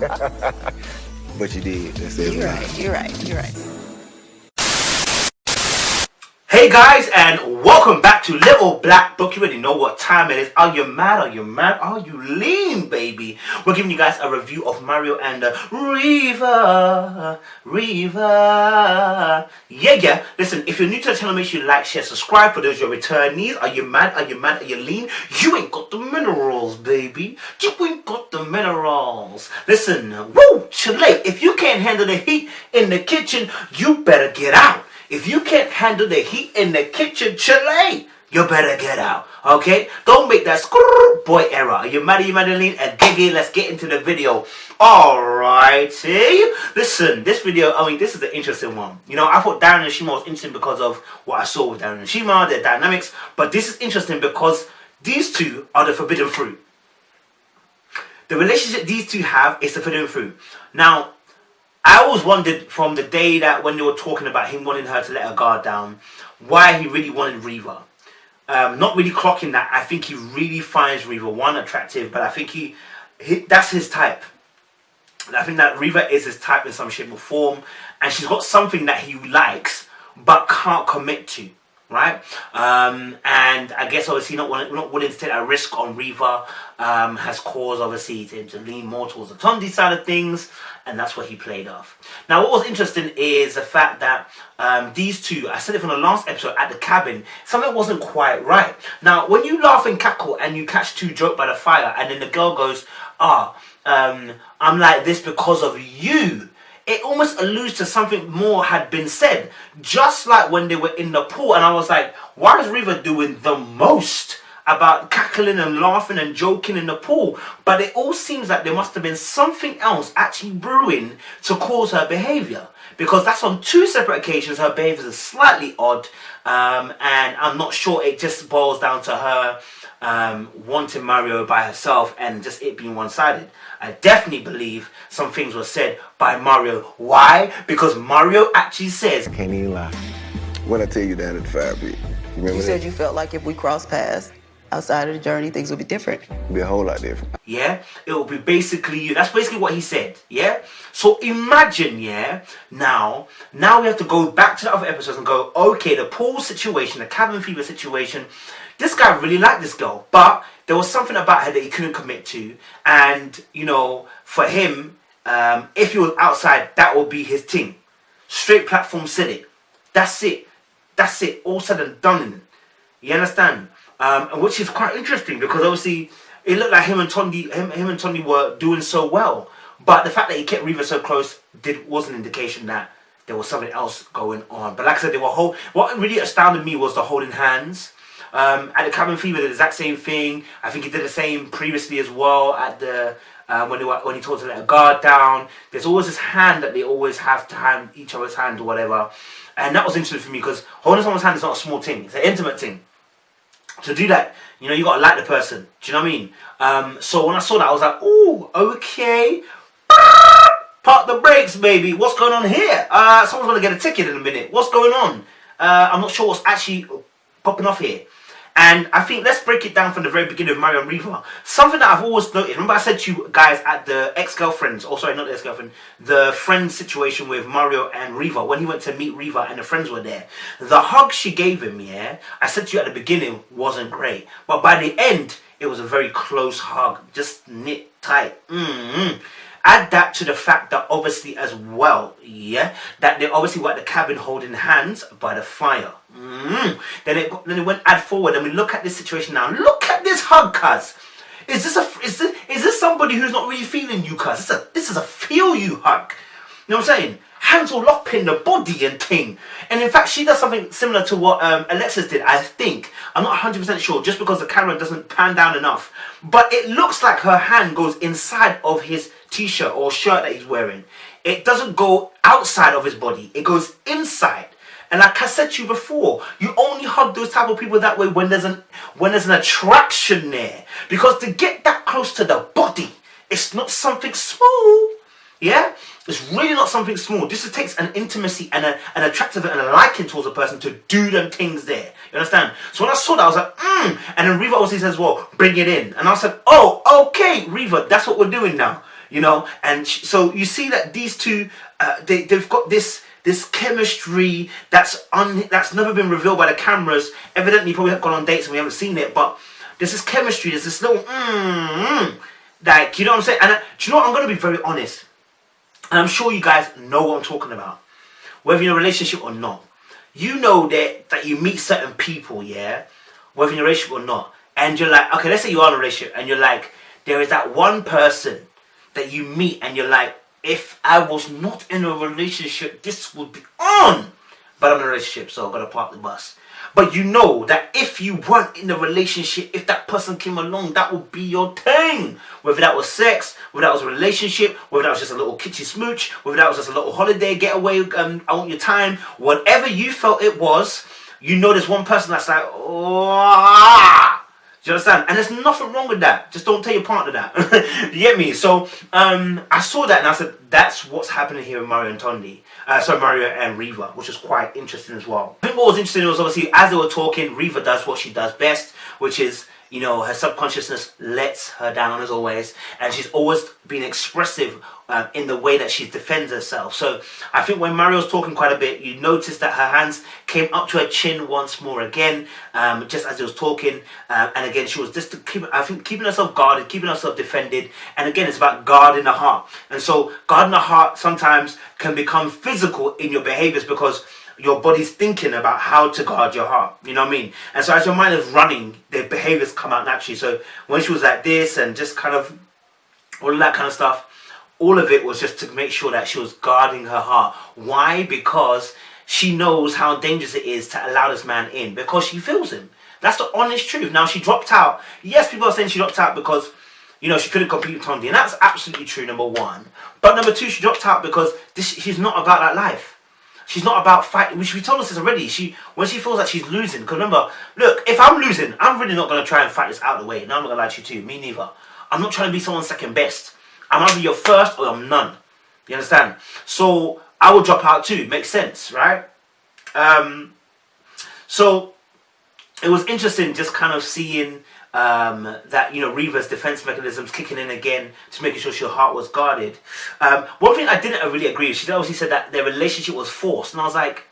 But you did. That says a lot. You're right. You're right. Hey guys, and welcome back to Little Black Book. You already know what time it is. Are you mad? Are you mad? Are you lean, baby? We're giving you guys a review of Mario and Reeva. Yeah. Listen, if you're new to the channel, make sure you like, share, subscribe. For those your returnees, are you mad? Are you mad? Are you lean? You ain't got the minerals, baby. You ain't got the minerals. Listen, woo, Chile. If you can't handle the heat in the kitchen, you better get out. If you can't handle the heat in the kitchen, Chile, you better get out, okay? Don't make that boy error. Are you mad? Are you Madeline? And Gigi, let's get into the video. Alrighty. Listen, this video, this is an interesting one. You know, I thought Darren and Shima was interesting because of what I saw with Darren and Shima, their dynamics. But this is interesting because these two are the forbidden fruit. The relationship these two have is the forbidden fruit. Now, I always wondered from the day that when they were talking about him wanting her to let her guard down, why he really wanted Reeva. Not really clocking that. I think he really finds Reeva, one, attractive, but I think he that's his type. I think that Reeva is his type in some shape or form, and she's got something that he likes but can't commit to. Right, and I guess obviously not willing to take a risk on Reeva has caused obviously him to lean more towards the Tondi side of things, and that's what he played off. Now, what was interesting is the fact that these two, I said it from the last episode at the cabin, something wasn't quite right. Now, when you laugh and cackle and you catch two joke by the fire, and then the girl goes, I'm like this because of you. It almost alludes to something more had been said. Just like when they were in the pool, and I was like, why is Reeva doing the most about cackling and laughing and joking in the pool? But it all seems like there must have been something else actually brewing to cause her behaviour. Because that's on two separate occasions her behaviour is slightly odd. And I'm not sure it just boils down to her wanting Mario by herself and just it being one-sided. I definitely believe some things were said by Mario. Why? Because Mario actually says, Can't even lie. When I tell you that at 5 bit, you remember You that? said you felt like if we crossed paths outside of the journey, things would be different. It'd be a whole lot different. yeah, it will be basically you. That's basically what he said, yeah? So imagine, yeah, now we have to go back to the other episodes and go, okay, the pool situation, the cabin fever situation, this guy really liked this girl, but there was something about her that he couldn't commit to, and, you know, for him, if he was outside, that would be his thing. Straight platform said it. That's it. That's it. All said and done. You understand? And which is quite interesting because obviously it looked like him and Tondi were doing so well, but the fact that he kept Reeva so close was an indication that there was something else going on. But like I said, what really astounded me was the holding hands. At the cabin fever, the exact same thing. I think he did the same previously as well at the when he told to let a guard down. There's always this hand that they always have to hand each other's hand or whatever, and that was interesting for me because holding someone's hand is not a small thing; it's an intimate thing. To do that, you know, you gotta like the person. Do you know what I mean? So when I saw that, I was like, "Ooh, okay." Park the brakes, baby. What's going on here? Someone's gonna get a ticket in a minute. What's going on? I'm not sure what's actually popping off here. And I think let's break it down from the very beginning of Mario and Reeva. Something that I've always noticed. Remember I said to you guys at the ex-girlfriends, oh sorry, not the ex-girlfriend, the friend situation with Mario and Reeva, when he went to meet Reeva and the friends were there. The hug she gave him, yeah, I said to you at the beginning, wasn't great. But by the end, it was a very close hug, just knit tight. Add that to the fact that obviously as well, yeah, that they obviously were at the cabin holding hands by the fire. Then it went add forward and we look at this situation now. Look at this hug, cuz. Is this somebody who's not really feeling you, cuz? This is a feel you hug. You know what I'm saying? Hands all up in the body and thing. And in fact, she does something similar to what Alexis did, I think. I'm not 100% sure, just because the camera doesn't pan down enough. But it looks like her hand goes inside of his t-shirt or shirt that he's wearing. It doesn't go outside of his body. It goes inside. And like I said to you before, you only hug those type of people that way when there's an attraction there. Because to get that close to the body, it's not something small. Yeah? It's really not something small. This takes an intimacy and an attractiveness and a liking towards a person to do them things there. You understand? So when I saw that, I was like, And then Reeva also says, well, bring it in. And I said, oh, okay, Reeva, that's what we're doing now. you know. And so you see that these two, they've got this chemistry that's never been revealed by the cameras. Evidently, probably have gone on dates and we haven't seen it, but there's this chemistry, there's this little like, you know what I'm saying? And do you know what? I'm going to be very honest, and I'm sure you guys know what I'm talking about, whether you're in a relationship or not. You know that you meet certain people, yeah, whether you're in a relationship or not, and you're like, okay, let's say you are in a relationship, and you're like, there is that one person that you meet, and you're like, if I was not in a relationship, this would be on. But I'm in a relationship, so I've got to park the bus. But you know that if you weren't in a relationship, if that person came along, that would be your thing. Whether that was sex, whether that was a relationship, whether that was just a little kitschy smooch, whether that was just a little holiday getaway, I want your time, whatever you felt it was, you know there's one person that's like, oh, do you understand? And there's nothing wrong with that. Just don't tell your partner that. You get me? So I saw that and I said, that's what's happening here with Mario and Tondi. Mario and Reeva, which was quite interesting as well. I think what was interesting was obviously as they were talking, Reeva does what she does best, which is, you know, her subconsciousness lets her down as always, and she's always been expressive in the way that she defends herself. So I think when Mario was talking quite a bit, you noticed that her hands came up to her chin once more again, just as he was talking, and again she was just keeping herself guarded, keeping herself defended, and again it's about guarding the heart. And so guarding the heart sometimes can become physical in your behaviors because your body's thinking about how to guard your heart, you know what I mean? And so as your mind is running, the behaviors come out naturally. So when she was like this and just kind of all of that kind of stuff, all of it was just to make sure that she was guarding her heart. Why? Because she knows how dangerous it is to allow this man in, because she feels him. That's the honest truth. Now she dropped out. Yes, people are saying she dropped out because, you know, she couldn't compete with Tondi, and that's absolutely true, number one. But number two, she dropped out because she's not about that life. She's not about fighting, which we told us this already. When she feels like she's losing, because remember, look, if I'm losing, I'm really not going to try and fight this out of the way. No, I'm not going to lie to you too. Me neither. I'm not trying to be someone's second best. I'm either your first or I'm none. You understand? So I will drop out too. Makes sense, right? So it was interesting just kind of seeing that, you know, Reva's defense mechanisms kicking in again, just making sure her heart was guarded. One thing I didn't really agree with, she obviously said that their relationship was forced, and I was like,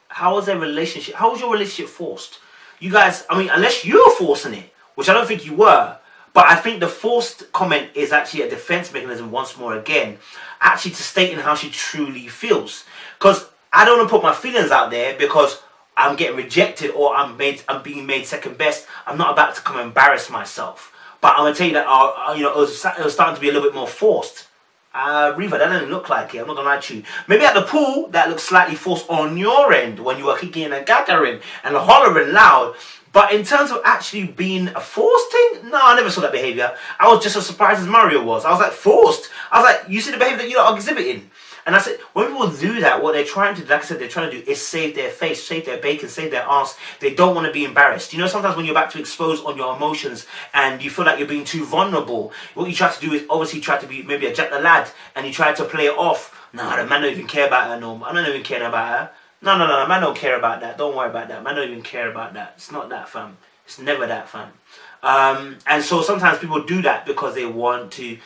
how was their relationship? How was your relationship forced? You guys, I mean, unless you were forcing it, which I don't think you were, but I think the forced comment is actually a defense mechanism once more again, actually to stating how she truly feels. Because I don't want to put my feelings out there because I'm getting rejected or I'm being made second best. I'm not about to come and embarrass myself. But I'm going to tell you that, you know, it was starting to be a little bit more forced. Reeva, that didn't look like it. I'm not going to lie to you. Maybe at the pool, that looked slightly forced on your end when you were kicking and gathering and hollering loud. But in terms of actually being a forced thing, no, I never saw that behaviour. I was just as surprised as Mario was. I was like, forced? I was like, you see the behaviour that you are exhibiting? And I said, when people do that, what they're trying to do, like I said, they're trying to do is save their face, save their bacon, save their ass. They don't want to be embarrassed. You know, sometimes when you're about to expose on your emotions and you feel like you're being too vulnerable, what you try to do is obviously try to be maybe a Jack the Lad, and you try to play it off. Nah, the man don't even care about her no more. I don't even care about her. No, man don't care about that. Don't worry about that. Man don't even care about that. It's not that, fam. It's never that, fam. And so sometimes people do that because they want to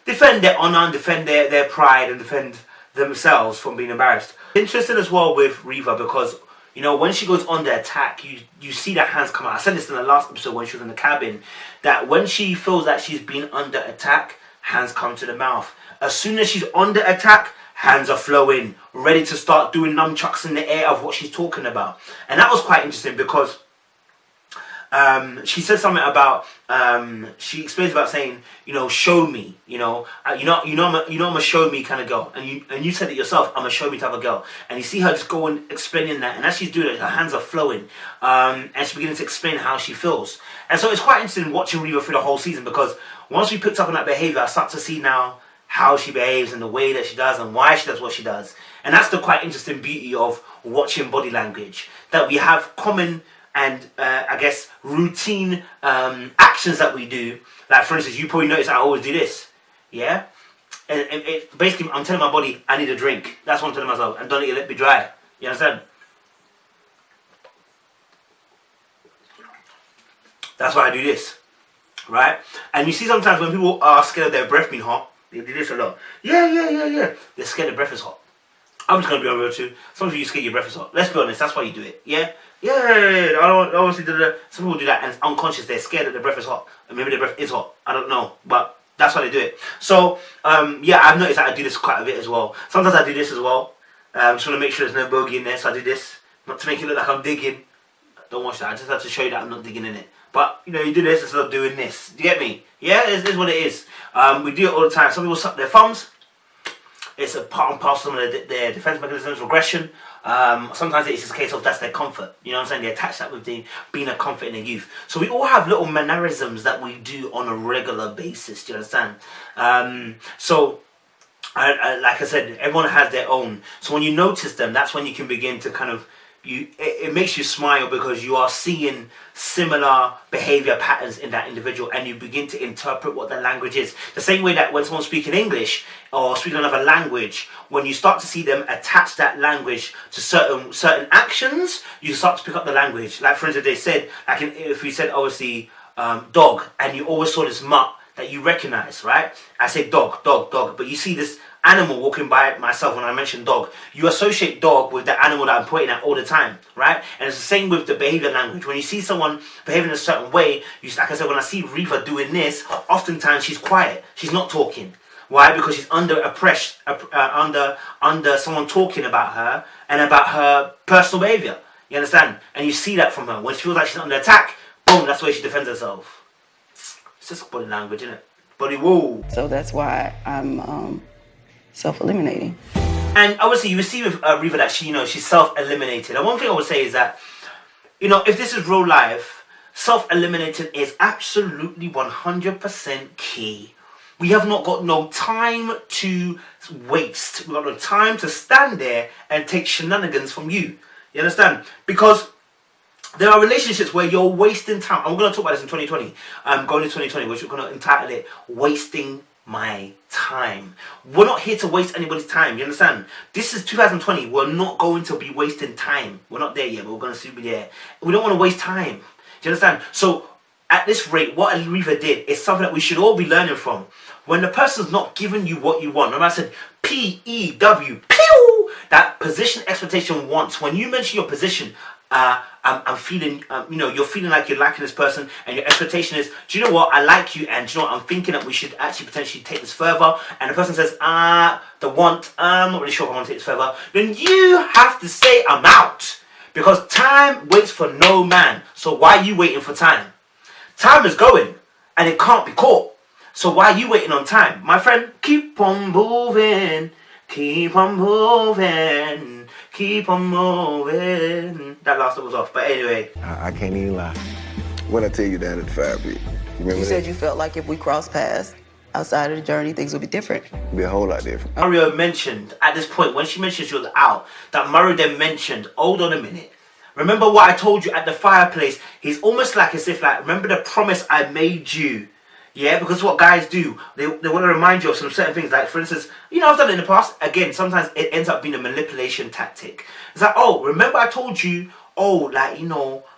defend their honor, and defend their pride, and defend themselves from being embarrassed. Interesting as well with Reeva because, you know, when she goes on the attack, you see the hands come out. I said this in the last episode when she was in the cabin, that when she feels that she's been under attack, hands come to the mouth. As soon as she's under attack, hands are flowing, ready to start doing nunchucks in the air of what she's talking about. And that was quite interesting because she said something about, she explains about saying, you know, show me, I'm a show me kind of girl. And you said it yourself, I'm a show me type of girl. And you see her just going, explaining that. And as she's doing it, her hands are flowing. And she's beginning to explain how she feels. And so it's quite interesting watching Reeva through the whole season because once we picked up on that behavior, I start to see now how she behaves and the way that she does and why she does what she does. And that's the quite interesting beauty of watching body language. That we have common and I guess routine actions that we do. Like for instance, you probably notice I always do this, yeah. And it, basically, I'm telling my body I need a drink. That's what I'm telling myself, and don't let your lip be dry. You understand? That's why I do this, right? And you see sometimes when people are scared of their breath being hot, They do this a lot. Yeah. They're scared the breath is hot. I'm just gonna be real too. Some of you scared your breath is hot. Let's be honest, that's why you do it. Yeah. I don't obviously do that. Some people do that and it's unconscious. They're scared that the breath is hot. And maybe the breath is hot. I don't know, but that's why they do it. So yeah, I've noticed that I do this quite a bit as well. Sometimes I do this as well. Just want to make sure there's no bogey in there, so I do this. Not to make it look like I'm digging. Don't watch that. I just have to show you that I'm not digging in it. But you know, you do this instead of doing this. Do you get me? Yeah, it is what it is. We do it all the time. Some people suck their thumbs. It's a part and parcel of their defense mechanisms, regression. Sometimes it's just a case of that's their comfort. You know what I'm saying? They attach that with being a comfort in their youth. So we all have little mannerisms that we do on a regular basis. Do you understand? So like I said, everyone has their own. So when you notice them, that's when you can begin to kind of it makes you smile because you are seeing similar behavior patterns in that individual, and you begin to interpret what the language is. The same way that when someone's speaking English or speaking another language, when you start to see them attach that language to certain actions, you start to pick up the language. Like for instance, they said, like if we said obviously dog, and you always saw this mutt that you recognize, right? I say dog, but you see this animal walking by myself when I mention dog. You associate dog with the animal that I'm pointing at all the time, right? And it's the same with the behavior language. When you see someone behaving a certain way, like I said, when I see Reeva doing this, oftentimes she's quiet. She's not talking. Why? Because she's under under someone talking about her and about her personal behavior. You understand? And you see that from her. When she feels like she's under attack, boom, that's the way she defends herself. It's just body language, isn't it? Body woo. So that's why I'm self-eliminating. And obviously you see with Reva that she's self-eliminated. And one thing I would say is that, if this is real life, self-eliminating is absolutely 100% key. We have not got no time to waste. We've got no time to stand there and take shenanigans from you. You understand? Because there are relationships where you're wasting time. I'm going to talk about this in 2020. Going into 2020, which we're going to entitle it Wasting My Time. We're not here to waste anybody's time. You understand? This is 2020. We're not going to be wasting time. We're not there yet, but we're going to soon be there. We don't want to waste time. Do you understand? So at this rate, what Reeva did is something that we should all be learning from. When the person's not giving you what you want, remember I said P-E-W, pew, that position, expectation, wants. When you mention your position, I'm feeling, you're feeling like you're liking this person, and your expectation is, do you know what, I like you, and do you know what, I'm thinking that we should actually potentially take this further, and the person says, I'm not really sure if I want to take this further, then you have to say, I'm out, because time waits for no man. So why are you waiting for time? Time is going, and it can't be caught. So why are you waiting on time? My friend, keep on moving, keep on moving, keep on moving. That last one was off, but anyway. I can't even lie. When I tell you that at 5 weeks, remember You said you felt like if we crossed paths outside of the journey, things would be different. It'd be a whole lot different. Mario mentioned, at this point, when she mentioned she was out, that Mario then mentioned, hold on a minute. Remember what I told you at the fireplace? He's almost like as if, remember the promise I made you? Yeah, because what guys do, they want to remind you of some certain things. Like, for instance, I've done it in the past. Again, sometimes it ends up being a manipulation tactic. It's like, oh, remember I told you, I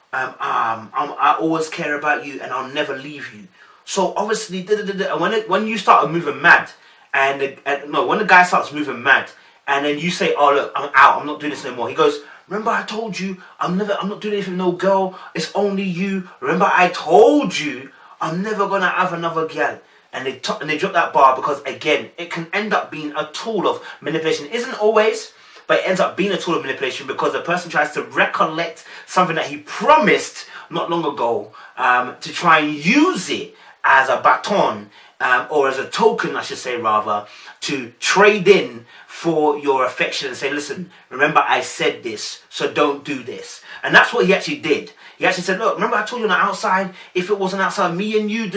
always care about you and I'll never leave you. So obviously, and when you start moving mad, when the guy starts moving mad, and then you say, oh look, I'm out, I'm not doing this anymore. He goes, remember I told you, I'm not doing anything with no girl. It's only you. Remember I told you, I'm never gonna have another girl. And they drop that bar because, again, it can end up being a tool of manipulation. It isn't always, but it ends up being a tool of manipulation because the person tries to recollect something that he promised not long ago, to try and use it as a baton, or as a token, I should say rather, to trade in for your affection and say, listen, remember I said this, so don't do this. And that's what he actually did. He actually said, look, remember I told you on the outside, if it wasn't outside, me and you,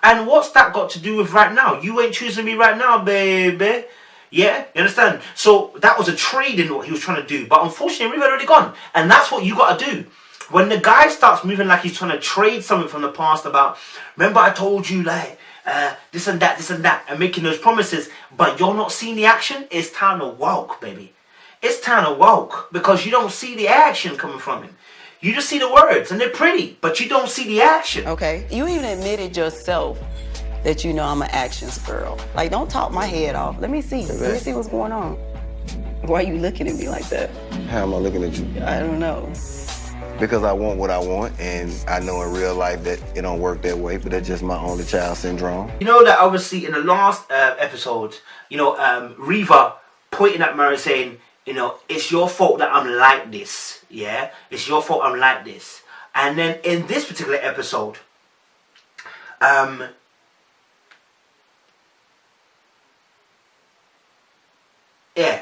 and what's that got to do with right now? You ain't choosing me right now, baby. Yeah, you understand? So that was a trade in what he was trying to do. But unfortunately, we've already gone. And that's what you got to do. When the guy starts moving like he's trying to trade something from the past about, remember I told you this and that, and making those promises, but you're not seeing the action, it's time to walk, baby. It's time to walk, because you don't see the action coming from him. You just see the words, and they're pretty, but you don't see the action. Okay, you even admitted yourself that you know I'm an actions girl. Like, don't talk my head off. Let me see. Let me see what's going on. Why are you looking at me like that? How am I looking at you? I don't know. Because I want what I want, and I know in real life that it don't work that way, but that's just my only child syndrome. You know that obviously in the last episode, Reeva pointing at Mario saying, it's your fault that I'm like this. Yeah, it's your fault I'm like this. And then in this particular episode,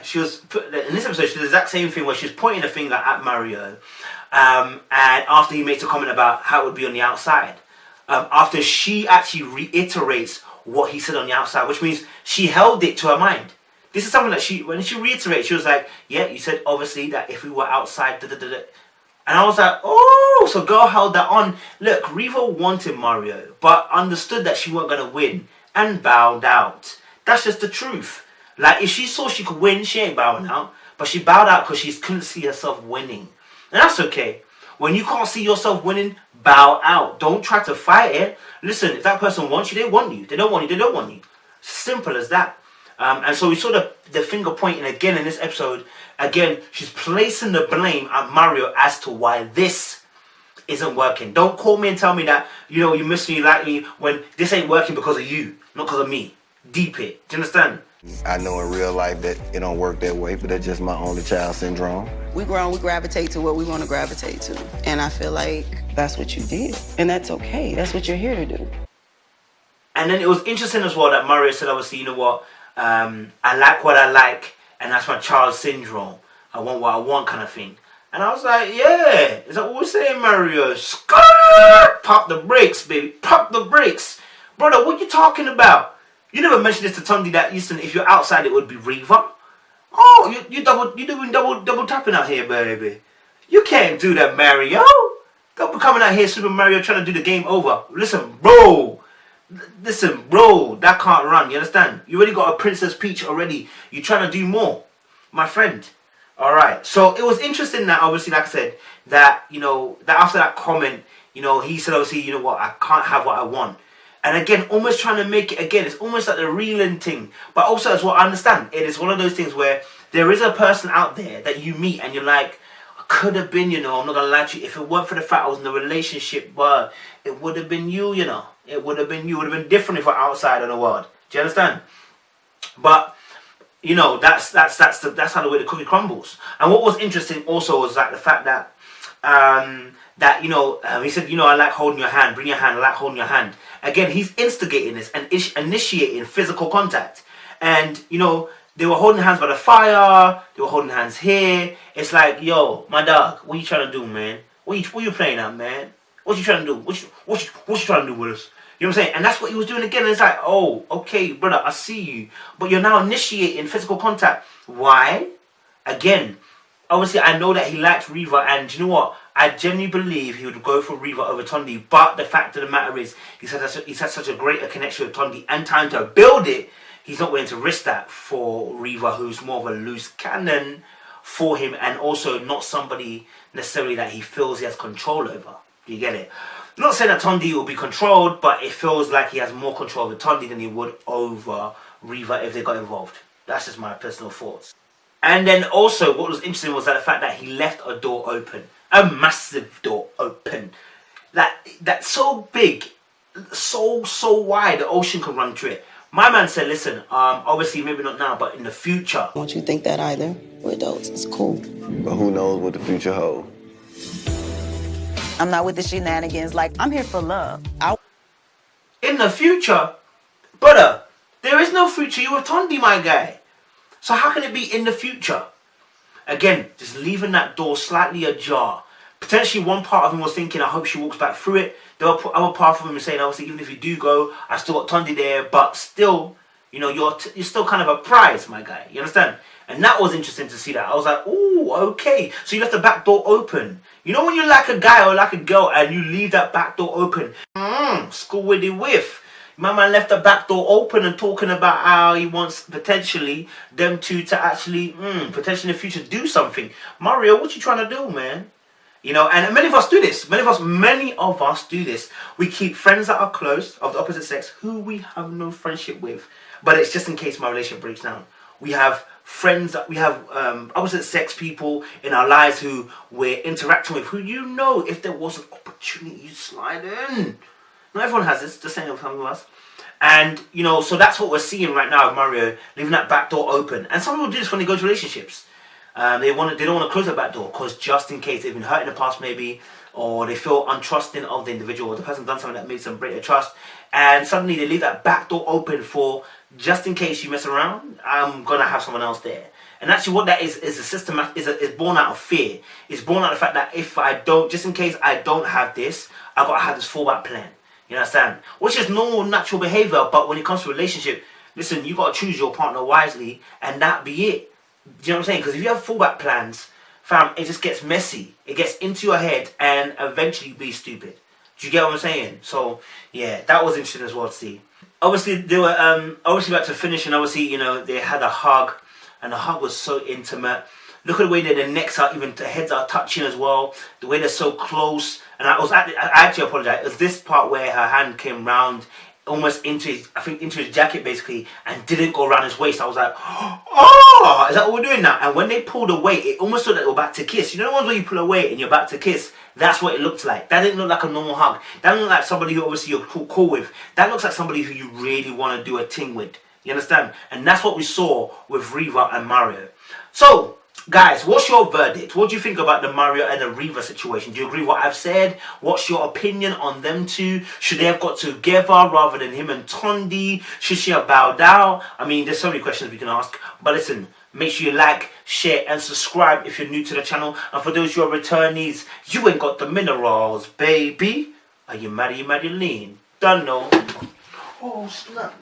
she was in this episode. She did the exact same thing where she was pointing a finger at Mario, and after he makes a comment about how it would be on the outside, after she actually reiterates what he said on the outside, which means she held it to her mind. This is something that when she reiterated, she was like, "Yeah, you said obviously that if we were outside, da da da da." And I was like, "Oh, so girl held that on." Look, Reeva wanted Mario, but understood that she wasn't gonna win and bowed out. That's just the truth. Like, if she saw she could win, she ain't bowing out. But she bowed out because she couldn't see herself winning. And that's okay. When you can't see yourself winning, bow out. Don't try to fight it. Listen, if that person wants you, they want you. They don't want you, they don't want you. Simple as that. And so we saw the finger pointing again in this episode. Again, she's placing the blame at Mario as to why this isn't working. Don't call me and tell me that, you miss me, you like me, when this ain't working because of you, not because of me. Deep it. Do you understand? I know in real life that it don't work that way, but that's just my only child syndrome. We grown, we gravitate to what we want to gravitate to. And I feel like that's what you did. And that's okay. That's what you're here to do. And then it was interesting as well that Mario said, obviously, you know what, I like what I like, and that's my child syndrome. I want what I want kind of thing. And I was like, yeah, is that what we're saying, Mario? Skirt! Pop the brakes, baby. Pop the brakes. Brother, what you talking about? You never mentioned this to Tundi that, listen, if you're outside, it would be Reeva. Oh, you're doing double tapping out here, baby. You can't do that, Mario. Don't be coming out here, Super Mario, trying to do the game over. Listen, bro, that can't run. You understand? You already got a Princess Peach already. You're trying to do more, my friend. All right. So it was interesting that, obviously, like I said, that that after that comment, he said, obviously, you know what, I can't have what I want. And again, almost trying to make it, again, it's almost like the reeling thing. But also, as well, I understand, it is one of those things where there is a person out there that you meet and you're like, I could have been, I'm not going to lie to you, if it weren't for the fact I was in a relationship, but it would have been you, It would have been you. It would have been different if we're outside in the world. Do you understand? But, that's how the way the cookie crumbles. And what was interesting also was like the fact that, he said, I like holding your hand, bring your hand, I like holding your hand. Again, he's instigating this and initiating physical contact. And, they were holding hands by the fire, they were holding hands here. It's like, yo, my dog, what you trying to do, man? What you playing at, man? What you trying to do? What you trying to do with us? You know what I'm saying? And that's what he was doing again. It's like, oh, okay, brother, I see you. But you're now initiating physical contact. Why? Again, obviously, I know that he liked Reeva, and you know what? I genuinely believe he would go for Reeva over Tundi. But the fact of the matter is, he's had such a greater connection with Tundi and time to build it. He's not willing to risk that for Reeva, who's more of a loose cannon for him, and also not somebody necessarily that he feels he has control over. Do you get it? I'm not saying that Tundi will be controlled, but it feels like he has more control over Tundi than he would over Reeva if they got involved. That's just my personal thoughts. And then also, what was interesting was that the fact that he left a door open. A massive door open. That's so big, so wide, the ocean can run through it. My man said, listen, obviously maybe not now, but in the future. I don't want you to think that either. We're adults, it's cool. But who knows what the future holds? I'm not with the shenanigans, like, I'm here for love. In the future? Brother, there is no future, you're with Tundi, my guy. So how can it be in the future? Again, just leaving that door slightly ajar. Potentially one part of him was thinking, I hope she walks back through it. The other part of him is saying, obviously, even if you do go, I still got Tundi there, but still, you're still kind of a prize, my guy. You understand? And that was interesting to see that. I was like, ooh, okay. So you left the back door open. You know when you like a guy or like a girl and you leave that back door open? School with the whiff. My man left the back door open and talking about how he wants potentially them two to actually, potentially in the future do something. Mario, what you trying to do, man? You know, and many of us do this. Many of us do this. We keep friends that are close, of the opposite sex, who we have no friendship with. But it's just in case my relationship breaks down. We have friends, we have opposite sex people in our lives who we're interacting with, who you know, if there was an opportunity, you slide in. Not everyone has this, just saying of some of us. And, you know, so that's what we're seeing right now with Mario, leaving that back door open. And some people do this when they go to relationships. They don't want to close that back door, because just in case they've been hurt in the past maybe, or they feel untrusting of the individual, or the person done something that makes them break their trust, and suddenly they leave that back door open for, just in case you mess around, I'm gonna have someone else there. And actually what that is a system, is born out of fear. It's born out of the fact that if I don't, just in case I don't have this, I've got to have this fallback plan. You understand? Which is normal, natural behavior, but when it comes to a relationship, listen, you got to choose your partner wisely, and that be it. Do you know what I'm saying? Because if you have fallback plans, fam, it just gets messy. It gets into your head and eventually be stupid. Do you get what I'm saying? So, yeah, that was interesting as well to see. Obviously, they were obviously about to finish, and obviously, you know, they had a hug, and the hug was so intimate. Look at the way that their necks are, even the heads are touching as well. The way they're so close. And I actually apologize. It was this part where her hand came round, almost into his, I think into his jacket basically, and didn't go around his waist. I was like, oh, is that what we're doing now? And when they pulled away, it almost looked like they were about to kiss. You know the ones where you pull away and you're about to kiss? That's what it looked like. That didn't look like a normal hug. That didn't look like somebody who obviously you're cool with. That looks like somebody who you really want to do a thing with. You understand? And that's what we saw with Reva and Mario. So, guys, what's your verdict? What do you think about the Mario and the Reva situation? Do you agree with what I've said? What's your opinion on them two? Should they have got together rather than him and Tondi? Should she have bowed out? I mean, there's so many questions we can ask. But listen, make sure you like, share and subscribe if you're new to the channel. And for those who are returnees, you ain't got the minerals, baby. Are you mad? Are you mad? You lean? Don't know. Oh, snap.